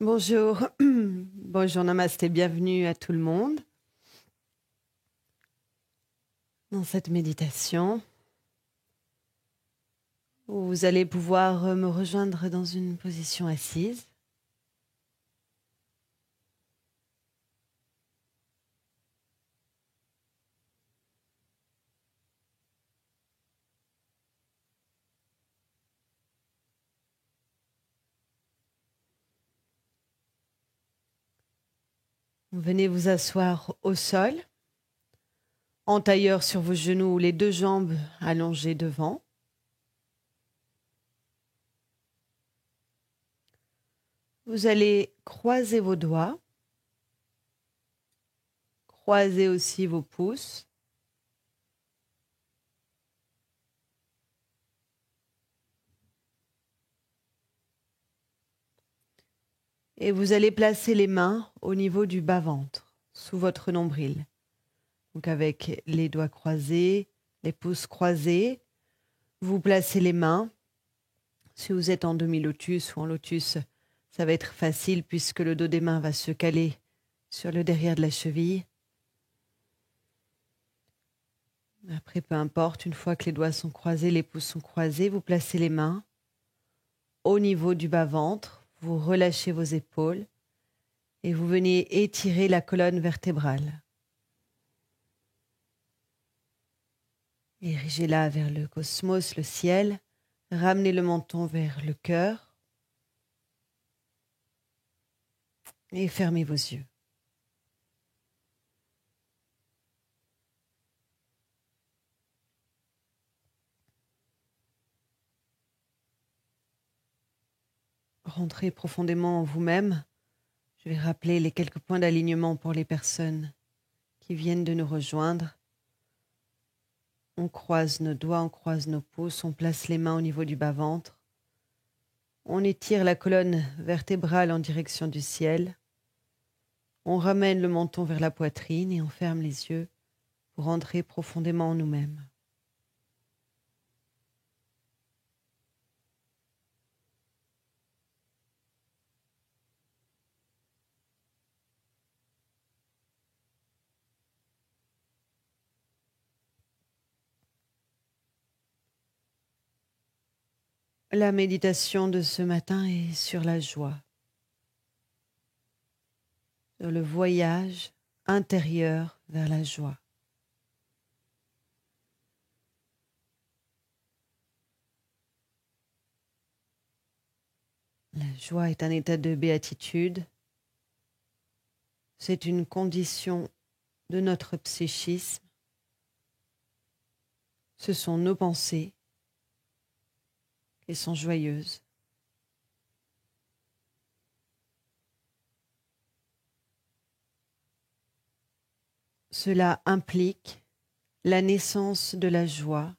Bonjour, bonjour Namasté, bienvenue à tout le monde dans cette méditation où vous allez pouvoir me rejoindre dans une position assise. Venez vous asseoir au sol, en tailleur sur vos genoux, les deux jambes allongées devant. Vous allez croiser vos doigts, croiser aussi vos pouces. Et vous allez placer les mains au niveau du bas-ventre, sous votre nombril. Donc avec les doigts croisés, les pouces croisés, vous placez les mains. Si vous êtes en demi-lotus ou en lotus, ça va être facile puisque le dos des mains va se caler sur le derrière de la cheville. Après, peu importe, une fois que les doigts sont croisés, les pouces sont croisés, vous placez les mains au niveau du bas-ventre, vous relâchez vos épaules et vous venez étirer la colonne vertébrale. Érigez-la vers le cosmos, le ciel. Ramenez le menton vers le cœur et fermez vos yeux. Rentrez profondément en vous-même. Je vais rappeler les quelques points d'alignement pour les personnes qui viennent de nous rejoindre. On croise nos doigts, on croise nos pouces, on place les mains au niveau du bas-ventre. On étire la colonne vertébrale en direction du ciel. On ramène le menton vers la poitrine et on ferme les yeux pour rentrer profondément en nous-mêmes. La méditation de ce matin est sur la joie, sur le voyage intérieur vers la joie. La joie est un état de béatitude. C'est une condition de notre psychisme. Ce sont nos pensées qui sont joyeuses. Cela implique la naissance de la joie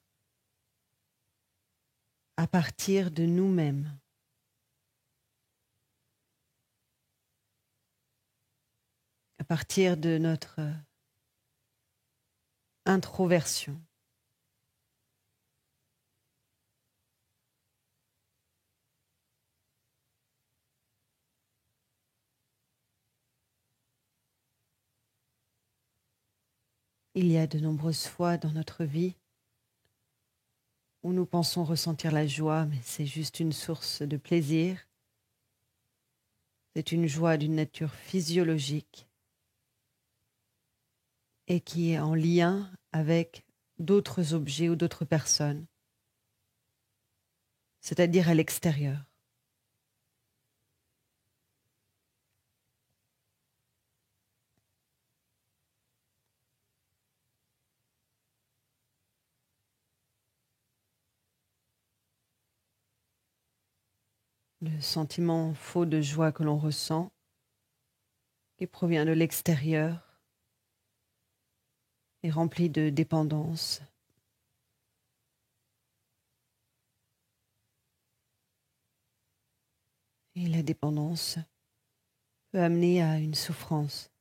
à partir de nous-mêmes. À partir de notre introversion. Il y a de nombreuses fois dans notre vie où nous pensons ressentir la joie, mais c'est juste une source de plaisir. C'est une joie d'une nature physiologique et qui est en lien avec d'autres objets ou d'autres personnes, c'est-à-dire à l'extérieur. Le sentiment faux de joie que l'on ressent, qui provient de l'extérieur, est rempli de dépendance. Et la dépendance peut amener à une souffrance.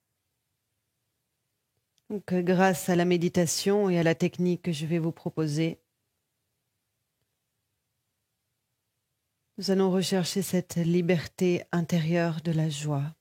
Donc, grâce à la méditation et à la technique que je vais vous proposer, Nous allons rechercher cette liberté intérieure de la joie.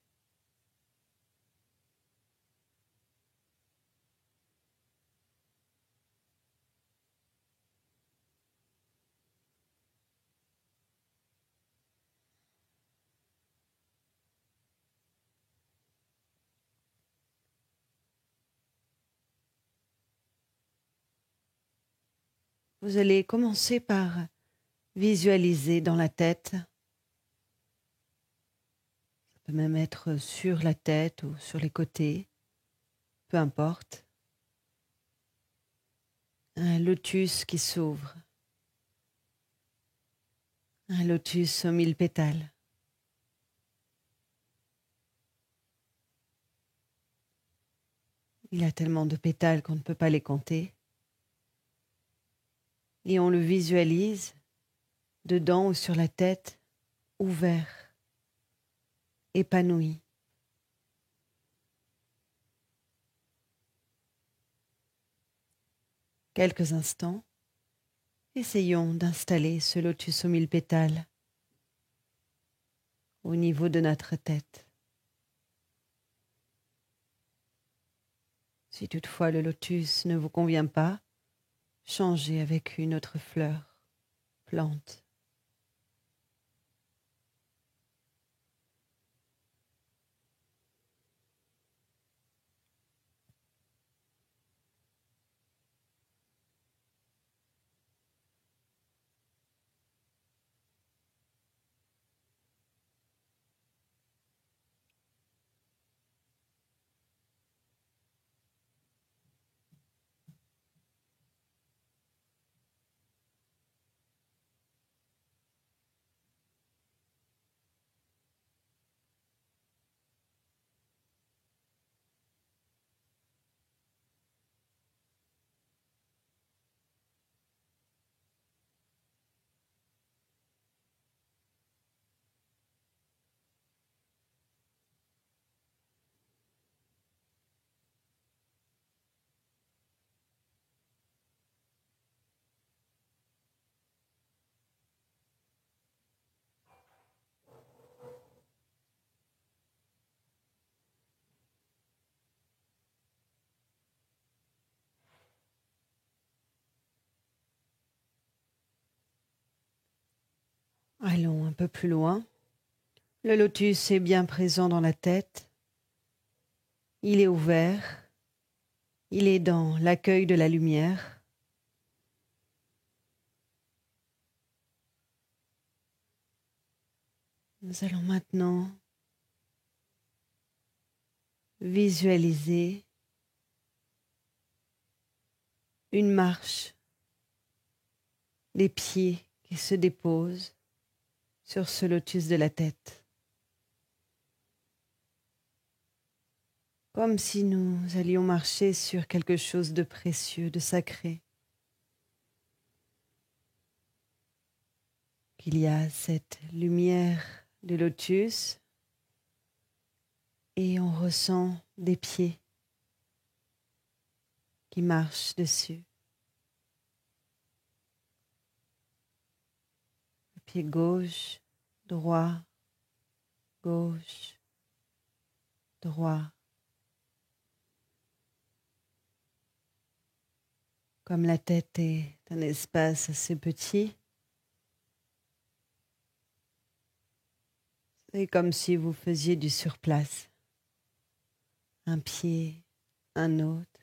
Vous allez commencer par visualiser dans la tête, ça peut même être sur la tête ou sur les côtés, peu importe, un lotus qui s'ouvre, un lotus aux 1000 pétales. Il y a tellement de pétales qu'on ne peut pas les compter. Et on le visualise dedans ou sur la tête, ouvert, épanoui. Quelques instants, essayons d'installer ce lotus aux 1000 pétales au niveau de notre tête. Si toutefois le lotus ne vous convient pas, changez avec une autre fleur, plante. Allons un peu plus loin. Le lotus est bien présent dans la tête. Il est ouvert. Il est dans l'accueil de la lumière. Nous allons maintenant visualiser une marche, les pieds qui se déposent sur ce lotus de la tête. Comme si nous allions marcher sur quelque chose de précieux, de sacré. Qu'il y a cette lumière de lotus et on ressent des pieds qui marchent dessus. Le pied gauche, droit, gauche, droit. Comme la tête est un espace assez petit, c'est comme si vous faisiez du surplace. Un pied, un autre.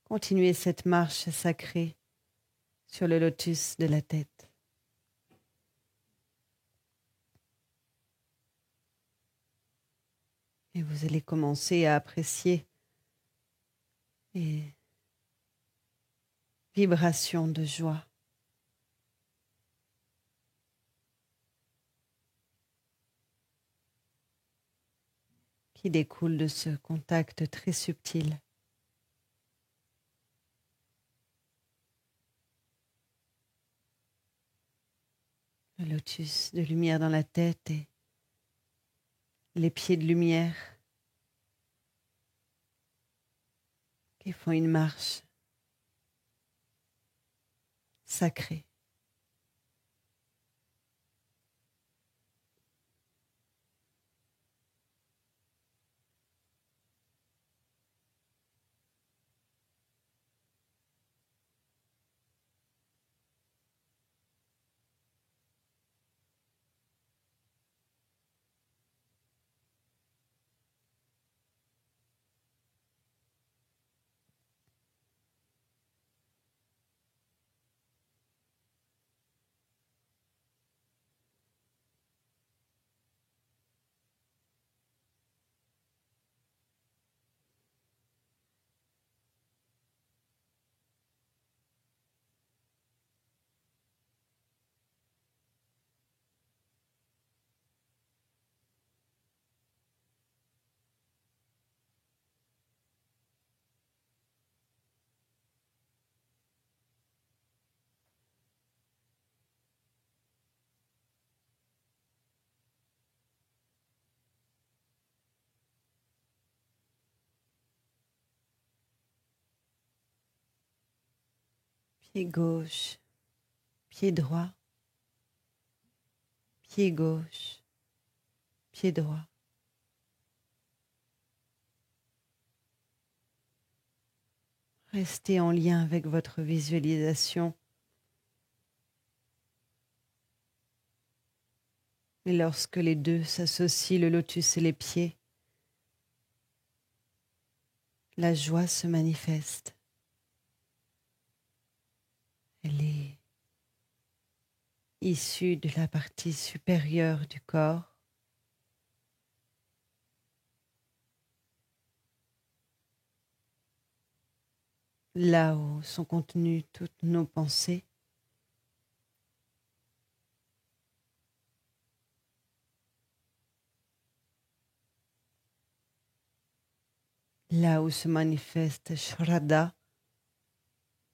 Continuez cette marche sacrée sur le lotus de la tête. Et vous allez commencer à apprécier les vibrations de joie qui découlent de ce contact très subtil. Le lotus de lumière dans la tête et les pieds de lumière qui font une marche sacrée. pied gauche, pied droit, pied gauche, pied droit. Restez en lien avec votre visualisation. Et lorsque les deux s'associent, le lotus et les pieds, la joie se manifeste. Elle est issue de la partie supérieure du corps. Là où sont contenues toutes nos pensées. Là où se manifeste Shraddha,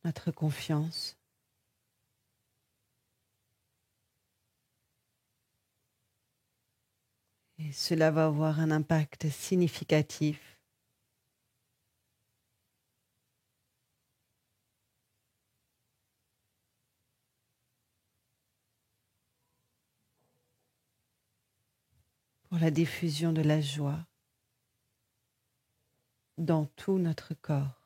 notre confiance. Et cela va avoir un impact significatif pour la diffusion de la joie dans tout notre corps.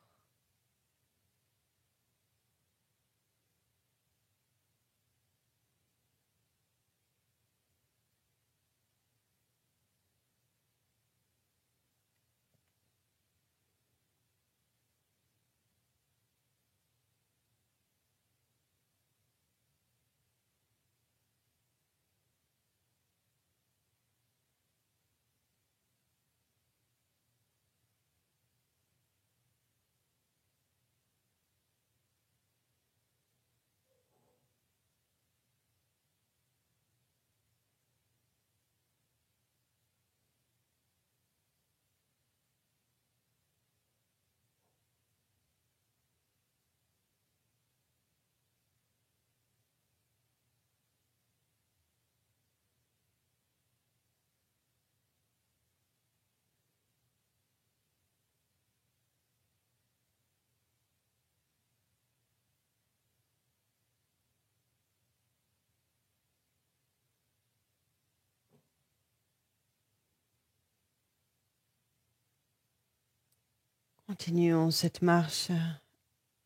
Continuons cette marche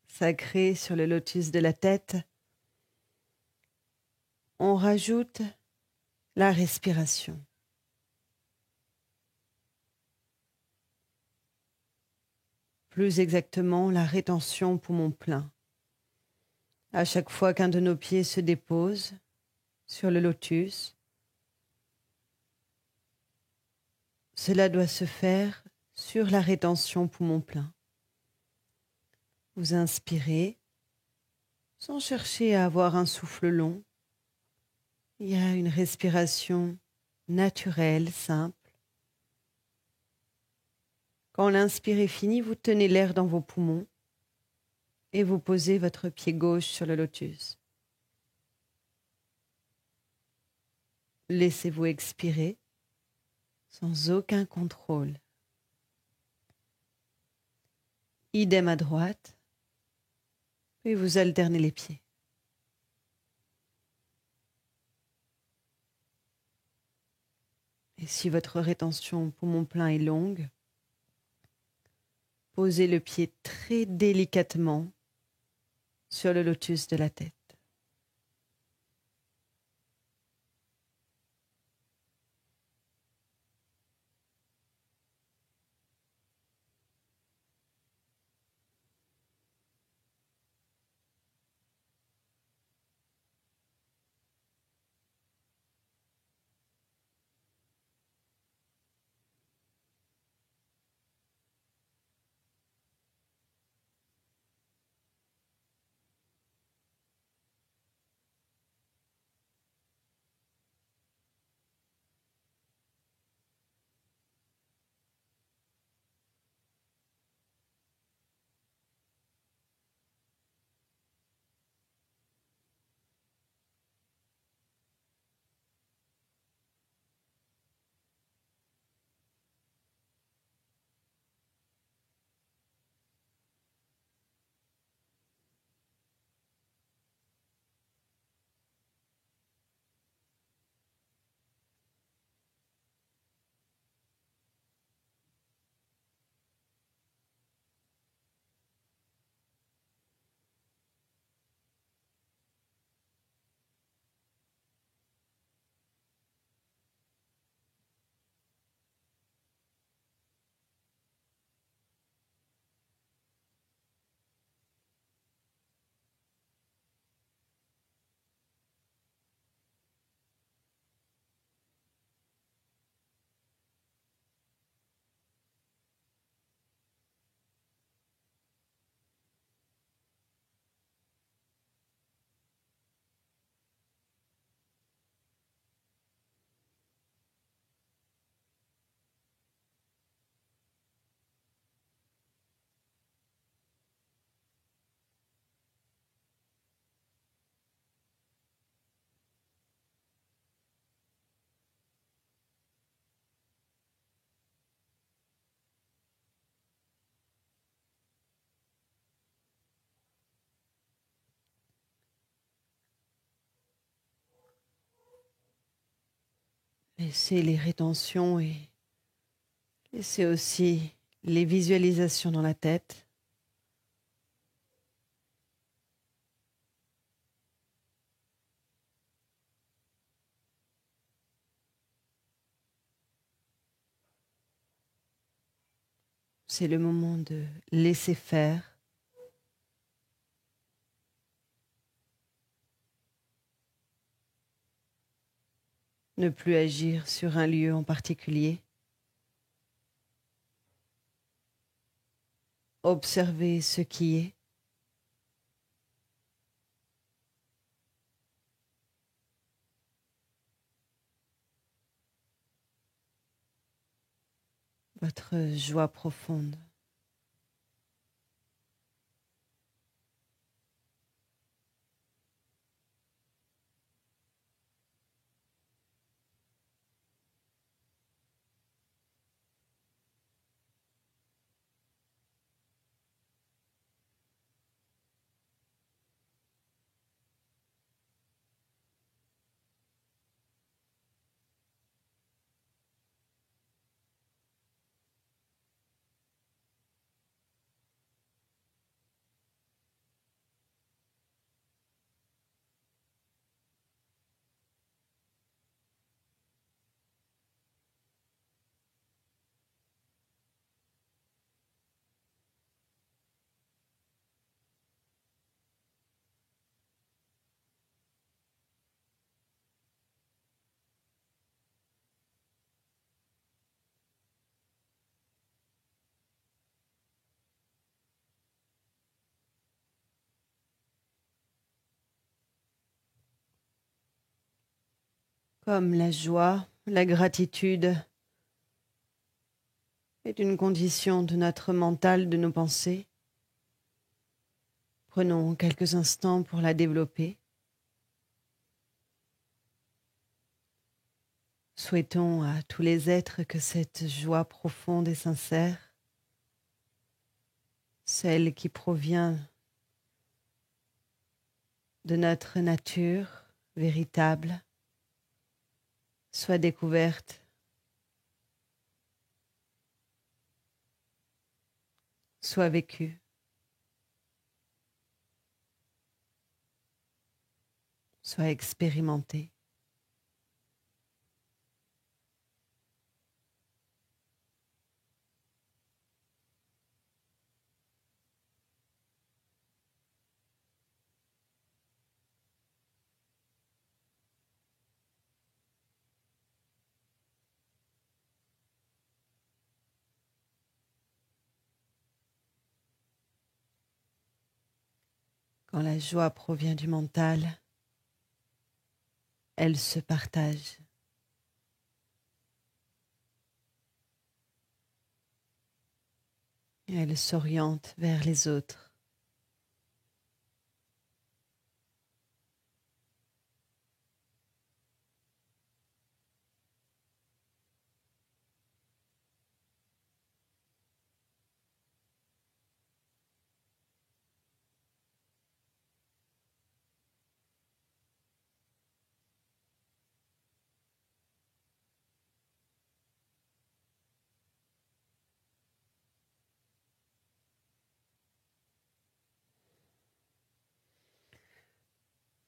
sacrée sur le lotus de la tête. On rajoute la respiration. Plus exactement, la rétention poumon plein. À chaque fois qu'un de nos pieds se dépose sur le lotus, cela doit se faire sur la rétention poumon plein. Vous inspirez sans chercher à avoir un souffle long. Il y a une respiration naturelle, simple. Quand l'inspire est fini, vous tenez l'air dans vos poumons et vous posez votre pied gauche sur le lotus. Laissez-vous expirer sans aucun contrôle. Idem à droite, puis vous alternez les pieds. Et si votre rétention poumon plein est longue, posez le pied très délicatement sur le lotus de la tête. Laissez les rétentions et laissez aussi les visualisations dans la tête. C'est le moment de laisser faire. Ne plus agir sur un lieu en particulier. Observer ce qui est. Votre joie profonde. Comme la joie, la gratitude est une condition de notre mental, de nos pensées. Prenons quelques instants pour la développer. Souhaitons à tous les êtres que cette joie profonde et sincère, celle qui provient de notre nature véritable, soit découverte, soit vécue. Soit expérimentée. Quand la joie provient du mental, elle se partage. Et elle s'oriente vers les autres.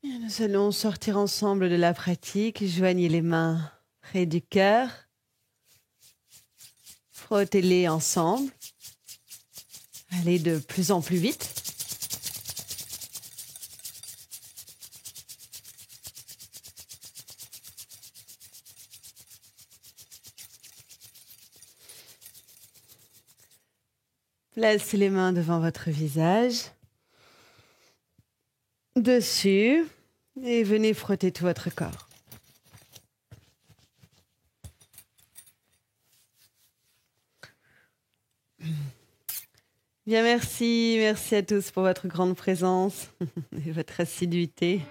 Et nous allons sortir ensemble de la pratique. Joignez les mains près du cœur. Frottez-les ensemble. Allez de plus en plus vite. Placez les mains devant votre visage, dessus, et venez frotter tout votre corps. Bien, merci à tous pour votre grande présence et votre assiduité.